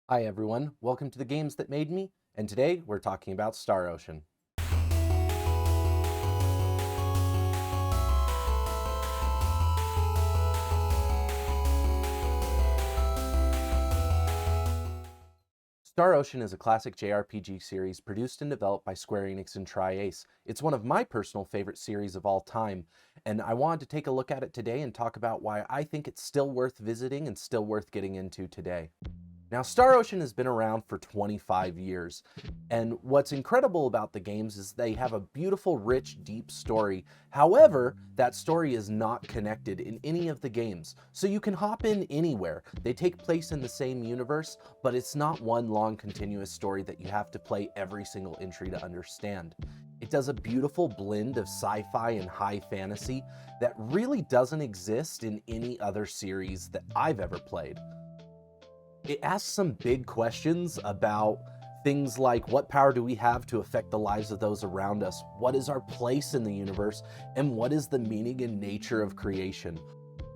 Hi everyone, welcome to the Games That Made Me, and today we're talking about Star Ocean. Star Ocean is a classic JRPG series produced and developed by Square Enix and Tri-Ace. It's one of my personal favorite series of all time, and I wanted to take a look at it today and talk about why I think it's still worth visiting and still worth getting into today. Now, Star Ocean has been around for 25 years, and what's incredible about the games is they have a beautiful, rich, deep story. However, that story is not connected in any of the games, so you can hop in anywhere. They take place in the same universe, but it's not one long, continuous story that you have to play every single entry to understand. It does a beautiful blend of sci-fi and high fantasy that really doesn't exist in any other series that I've ever played. It asks some big questions about things like what power do we have to affect the lives of those around us? What is our place in the universe? And what is the meaning and nature of creation?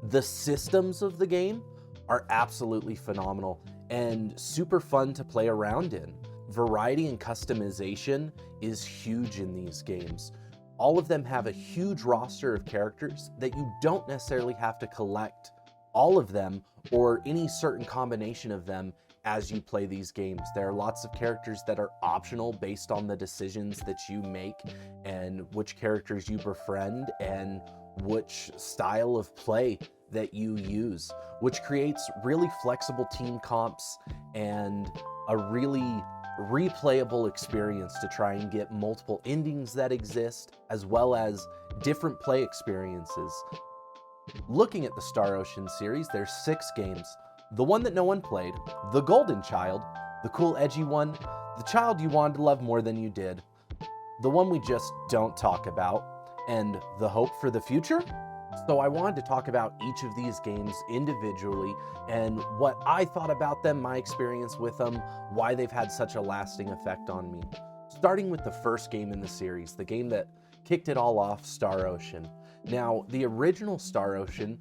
The systems of the game are absolutely phenomenal and super fun to play around in. Variety and customization is huge in these games. All of them have a huge roster of characters that you don't necessarily have to collect all of them or any certain combination of them as you play these games. There are lots of characters that are optional based on the decisions that you make and which characters you befriend and which style of play that you use, which creates really flexible team comps and a really replayable experience to try and get multiple endings that exist, as well as different play experiences. Looking at the Star Ocean series, there's 6 games. The one that no one played, the Golden Child, the cool edgy one, the child you wanted to love more than you did, the one we just don't talk about, and the hope for the future? So I wanted to talk about each of these games individually and what I thought about them, my experience with them, why they've had such a lasting effect on me. Starting with the first game in the series, the game that kicked it all off, Star Ocean. Now, the original Star Ocean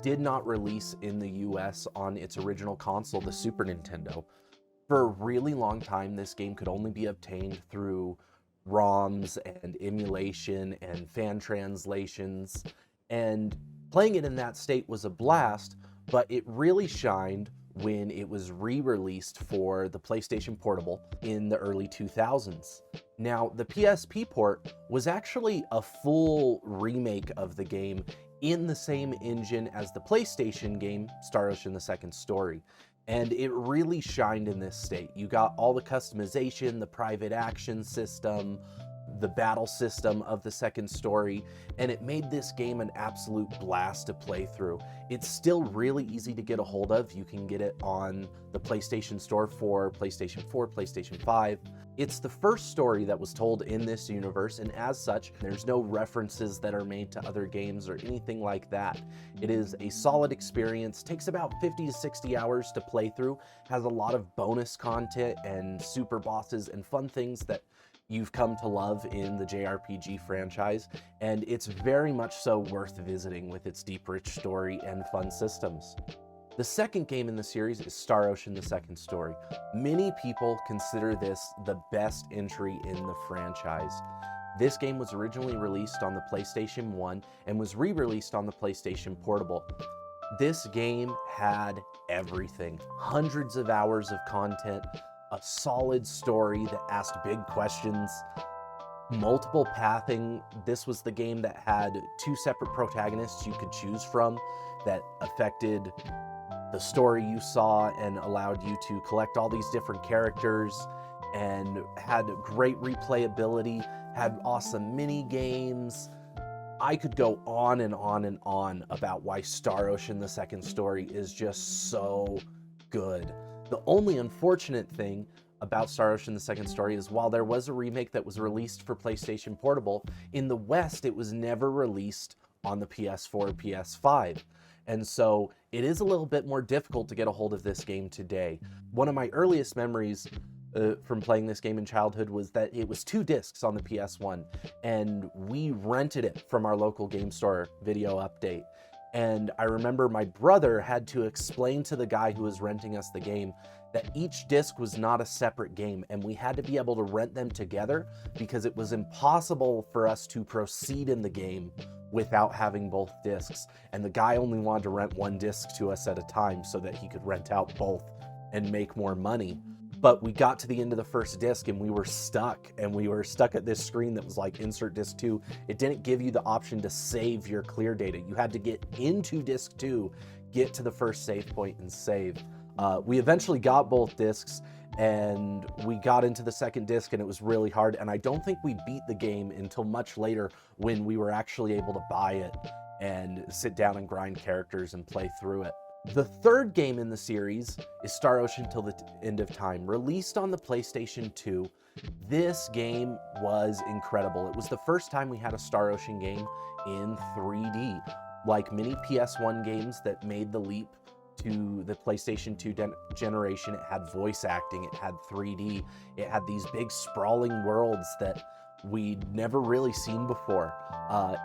did not release in the US on its original console, the Super Nintendo. For a really long time, this game could only be obtained through ROMs and emulation and fan translations, and playing it in that state was a blast, but it really shined when it was re-released for the PlayStation Portable in the early 2000s. Now, the PSP port was actually a full remake of the game in the same engine as the PlayStation game, Star Ocean: The Second Story. And it really shined in this state. You got all the customization, the private action system, the battle system of the second story, and it made this game an absolute blast to play through. It's still really easy to get a hold of. You can get it on the PlayStation Store for PlayStation 4, PlayStation 5. It's the first story that was told in this universe, and as such, there's no references that are made to other games or anything like that. It is a solid experience, takes about 50 to 60 hours to play through, has a lot of bonus content and super bosses and fun things that you've come to love in the JRPG franchise, and it's very much so worth visiting with its deep, rich story and fun systems. The second game in the series is Star Ocean: The Second Story. Many people consider this the best entry in the franchise. This game was originally released on the PlayStation 1 and was re-released on the PlayStation Portable. This game had everything. Hundreds of hours of content, a solid story that asked big questions, multiple pathing. This was the game that had 2 separate protagonists you could choose from that affected the story you saw and allowed you to collect all these different characters, and had great replayability, had awesome mini games. I could go on and on and on about why Star Ocean: The Second Story is just so good. The only unfortunate thing about Star Ocean: The Second Story is while there was a remake that was released for PlayStation Portable, in the West it was never released on the PS4 or PS5. And so it is a little bit more difficult to get a hold of this game today. One of my earliest memories from playing this game in childhood was that it was 2 discs on the PS1, and we rented it from our local game store video update. And I remember my brother had to explain to the guy who was renting us the game that each disc was not a separate game, and we had to be able to rent them together because it was impossible for us to proceed in the game without having both discs. And the guy only wanted to rent one disc to us at a time so that he could rent out both and make more money. But we got to the end of the first disc and we were stuck at this screen that was like insert disc 2. It didn't give you the option to save your clear data. You had to get into disc 2, get to the first save point and save. We eventually got both discs and we got into the second disc and it was really hard. And I don't think we beat the game until much later when we were actually able to buy it and sit down and grind characters and play through it. The third game in the series is Star Ocean Till the End of Time, released on the PlayStation 2. This game was incredible. It was the first time we had a Star Ocean game in 3D. Like many PS1 games that made the leap to the PlayStation 2 generation, it had voice acting, it had 3D, it had these big sprawling worlds that we'd never really seen before.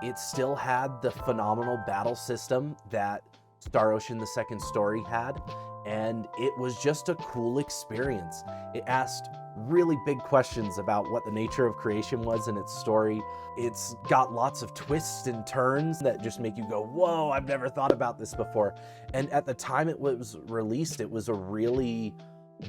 It still had the phenomenal battle system that Star Ocean: The Second Story had, and it was just a cool experience. It asked really big questions about what the nature of creation was in its story. It's got lots of twists and turns that just make you go, whoa, I've never thought about this before. And at the time it was released, it was a really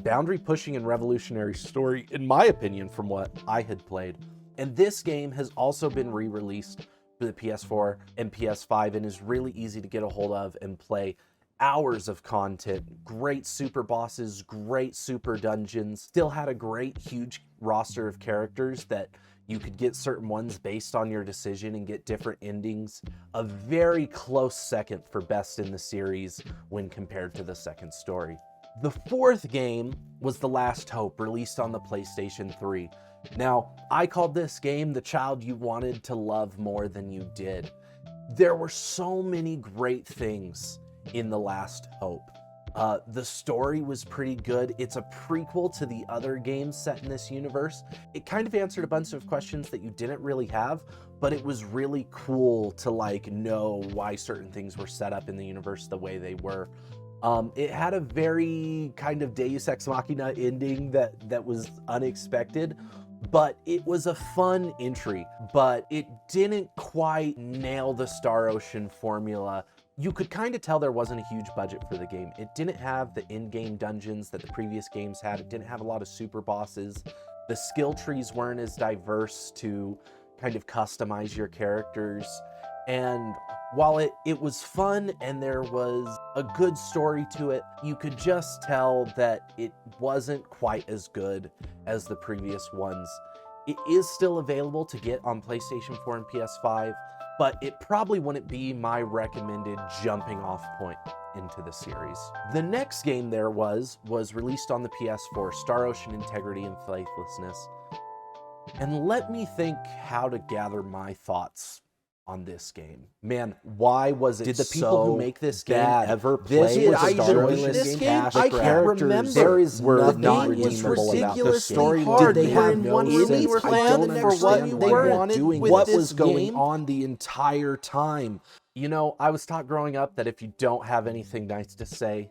boundary-pushing and revolutionary story, in my opinion, from what I had played. And this game has also been re-released for the PS4 and PS5 and is really easy to get a hold of and play. Hours of content, great super bosses, great super dungeons, still had a great huge roster of characters that you could get certain ones based on your decision and get different endings. A very close second for best in the series when compared to the second story. The fourth game was The Last Hope, released on the PlayStation 3. Now, I called this game the child you wanted to love more than you did. There were so many great things in The Last Hope. The story was pretty good. It's a prequel to the other games set in this universe. It kind of answered a bunch of questions that you didn't really have, but it was really cool to know why certain things were set up in the universe the way they were. It had a very kind of Deus Ex Machina ending that was unexpected, but it was a fun entry, but it didn't quite nail the Star Ocean formula. You could kind of tell there wasn't a huge budget for the game. It didn't have the in-game dungeons that the previous games had. It didn't have a lot of super bosses. The skill trees weren't as diverse to kind of customize your characters. And while it was fun and there was a good story to it, you could just tell that it wasn't quite as good as the previous ones. It is still available to get on PlayStation 4 and PS5, but it probably wouldn't be my recommended jumping off point into the series. The next game there was released on the PS4, Star Ocean: Integrity and Faithlessness. And let me think how to gather my thoughts on this game. Man, why was it Did the people who make this game bad? ever This play was a a Star Star Ocean Ocean game? I can't remember. There is Were nothing not redeemable about the ridiculously story. hard. Did they Were have in no one sense? release I plan don't for what understand they why were not. doing? With What this was going game? on the entire time? You know, I was taught growing up that if you don't have anything nice to say,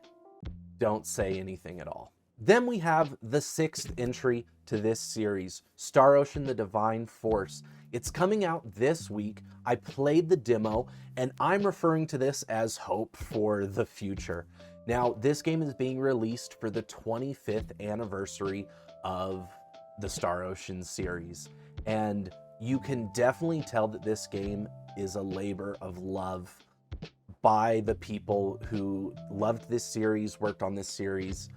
don't say anything at all. Then we have the sixth entry to this series, Star Ocean: The Divine Force. It's coming out this week. I played the demo, and I'm referring to this as hope for the future. Now, this game is being released for the 25th anniversary of the Star Ocean series, and you can definitely tell that this game is a labor of love by the people who loved this series, worked on this series.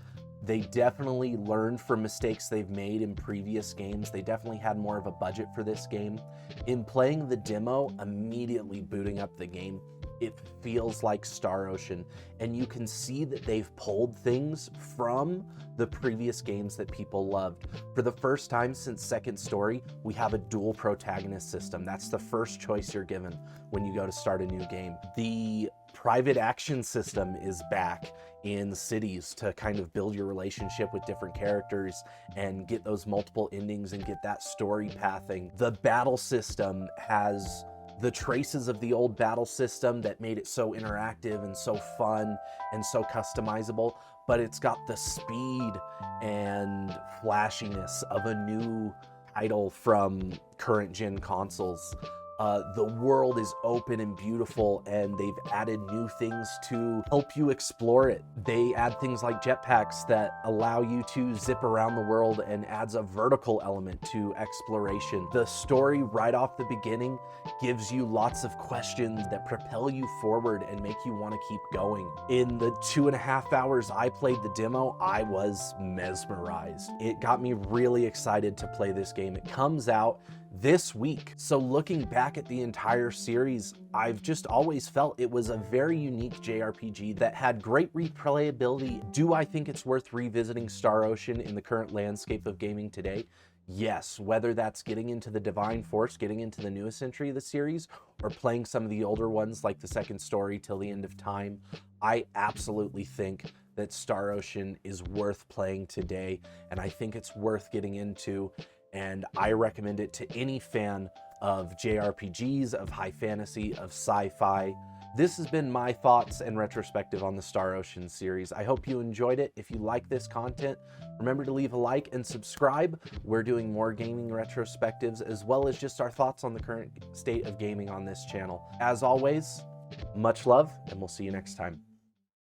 They definitely learned from mistakes they've made in previous games. They definitely had more of a budget for this game. In playing the demo, immediately booting up the game, it feels like Star Ocean, and you can see that they've pulled things from the previous games that people loved. For the first time since Second Story, we have a dual protagonist system. That's the first choice you're given when you go to start a new game. The private action system is back in cities to kind of build your relationship with different characters and get those multiple endings and get that story pathing. The battle system has the traces of the old battle system that made it so interactive and so fun and so customizable, but it's got the speed and flashiness of a new title from current gen consoles. The world is open and beautiful, and they've added new things to help you explore it. They add things like jetpacks that allow you to zip around the world and adds a vertical element to exploration. The story right off the beginning gives you lots of questions that propel you forward and make you want to keep going. In the 2.5 hours I played the demo, I was mesmerized. It got me really excited to play this game. It comes out this week. So looking back at the entire series, I've just always felt it was a very unique JRPG that had great replayability. Do I think it's worth revisiting Star Ocean in the current landscape of gaming today? Yes, whether that's getting into the Divine Force, getting into the newest entry of the series, or playing some of the older ones like the second story Till the End of Time, I absolutely think that Star Ocean is worth playing today, and I think it's worth getting into, and I recommend it to any fan of JRPGs, of high fantasy, of sci-fi. This has been my thoughts and retrospective on the Star Ocean series. I hope you enjoyed it. If you like this content, remember to leave a like and subscribe. We're doing more gaming retrospectives, as well as just our thoughts on the current state of gaming on this channel. As always, much love, and we'll see you next time.